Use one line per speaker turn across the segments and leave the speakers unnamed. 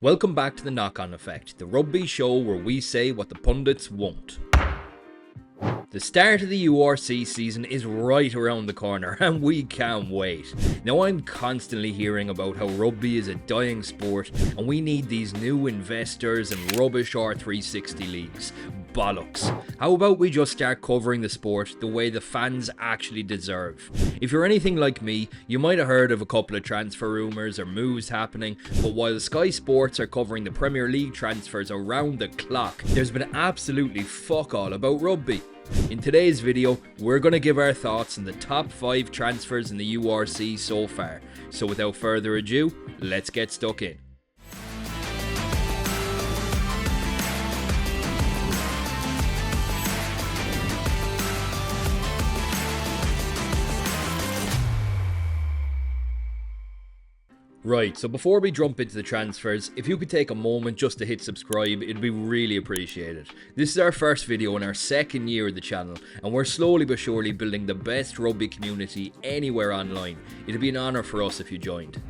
Welcome back to the Knock-On Effect, the rugby show where we say what the pundits won't. The start of the URC season is right around the corner and we can't wait. Now I'm constantly hearing about how rugby is a dying sport and we need these new investors and rubbish R360 leagues. Bollocks. How about we just start covering the sport the way the fans actually deserve? If you're anything like me, you might have heard of a couple of transfer rumours or moves happening, but while Sky Sports are covering the Premier League transfers around the clock, there's been absolutely fuck all about rugby. In today's video, we're going to give our thoughts on the top 5 transfers in the URC so far. So without further ado, let's get stuck in. Right, so before we jump into the transfers, if you could take a moment just to hit subscribe, it'd be really appreciated. This is our first video in our second year of the channel, and we're slowly but surely building the best rugby community anywhere online. It'd be an honour for us if you joined.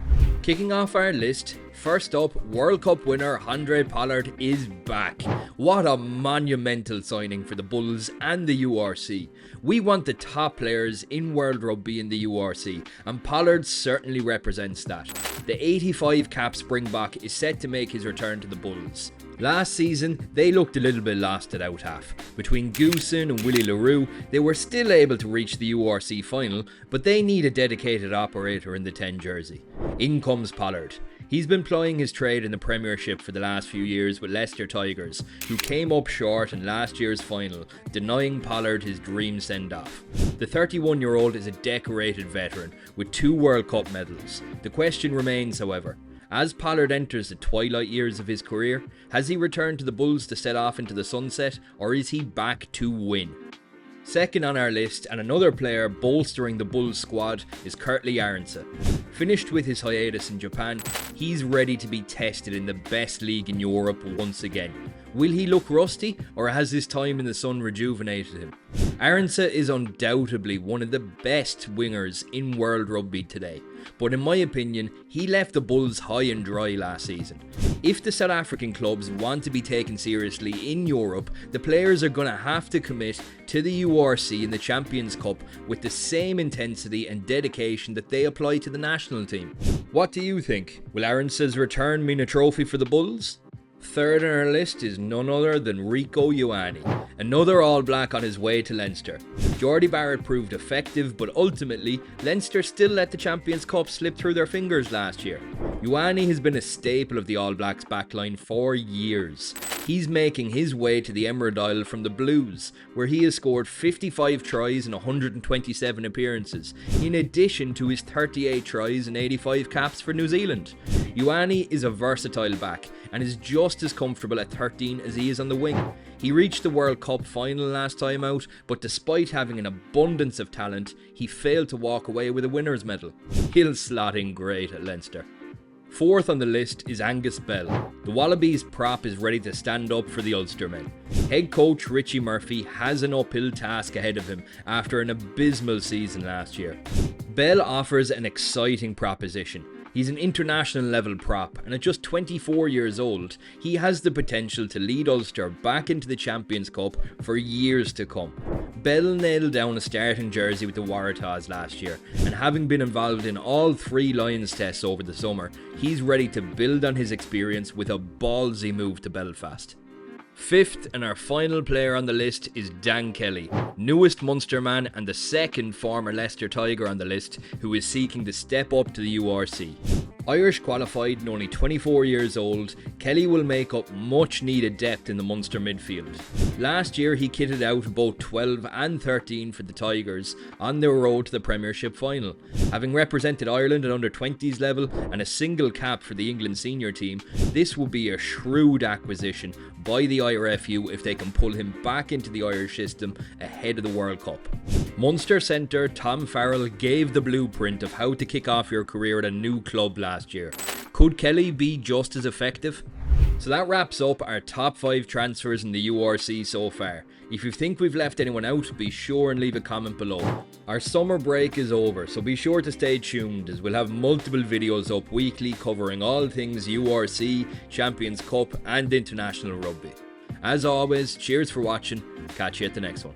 Kicking off our list, first up, World Cup winner Handre Pollard is back. What a monumental signing for the Bulls and the URC. We want the top players in World Rugby in the URC, and Pollard certainly represents that. The 85 cap Springbok is set to make his return to the Bulls. Last season, they looked a little bit lost at out half. Between Goosen and Willie LaRue, they were still able to reach the URC final, but they need a dedicated operator in the 10 jersey. In comes Pollard. He's been plying his trade in the Premiership for the last few years with Leicester Tigers, who came up short in last year's final, denying Pollard his dream send-off. The 31-year-old is a decorated veteran with 2 World Cup medals. The question remains, however, as Pollard enters the twilight years of his career, has he returned to the Bulls to set off into the sunset, or is he back to win? Second on our list, and another player bolstering the Bulls squad, is Arendse. Finished with his hiatus in Japan, he's ready to be tested in the best league in Europe once again. Will he look rusty, or has his time in the sun rejuvenated him? Arendse is undoubtedly one of the best wingers in World Rugby today, but in my opinion, he left the Bulls high and dry last season. If the South African clubs want to be taken seriously in Europe, the players are going to have to commit to the URC in the Champions Cup with the same intensity and dedication that they apply to the national team. What do you think? Will Arendse's return mean a trophy for the Bulls? Third on our list is none other than Reiko Ione, another All Black on his way to Leinster. Geordie Barrett proved effective, but ultimately, Leinster still let the Champions Cup slip through their fingers last year. Ione has been a staple of the All Blacks backline for years. He's making his way to the Emerald Isle from the Blues, where he has scored 55 tries in 127 appearances, in addition to his 38 tries and 85 caps for New Zealand. Ione is a versatile back, and is just as comfortable at 13 as he is on the wing. He reached the World Cup final last time out, but despite having an abundance of talent, he failed to walk away with a winner's medal. He'll slot in great at Leinster. Fourth on the list is Angus Bell. The Wallabies prop is ready to stand up for the Ulster men. Head coach Richie Murphy has an uphill task ahead of him after an abysmal season last year. Bell offers an exciting proposition. He's an international level prop, and at just 24 years old, he has the potential to lead Ulster back into the Champions Cup for years to come. Bell nailed down a starting jersey with the Waratahs last year, and having been involved in all 3 Lions tests over the summer, he's ready to build on his experience with a ballsy move to Belfast. Fifth and our final player on the list is Dan Kelly, newest Munster man and the second former Leicester Tiger on the list who is seeking to step up to the URC. Irish qualified and only 24 years old, Kelly will make up much needed depth in the Munster midfield. Last year he kitted out both 12 and 13 for the Tigers on their road to the Premiership final. Having represented Ireland at under 20s level and a single cap for the England senior team, this will be a shrewd acquisition by the IRFU if they can pull him back into the Irish system ahead of the World Cup. Munster centre Tom Farrell gave the blueprint of how to kick off your career at a new club last year. Could Kelly be just as effective? So that wraps up our top 5 transfers in the URC so far. If you think we've left anyone out, be sure and leave a comment below. Our summer break is over, so be sure to stay tuned as we'll have multiple videos up weekly covering all things URC, Champions Cup and international rugby. As always, cheers for watching, catch you at the next one.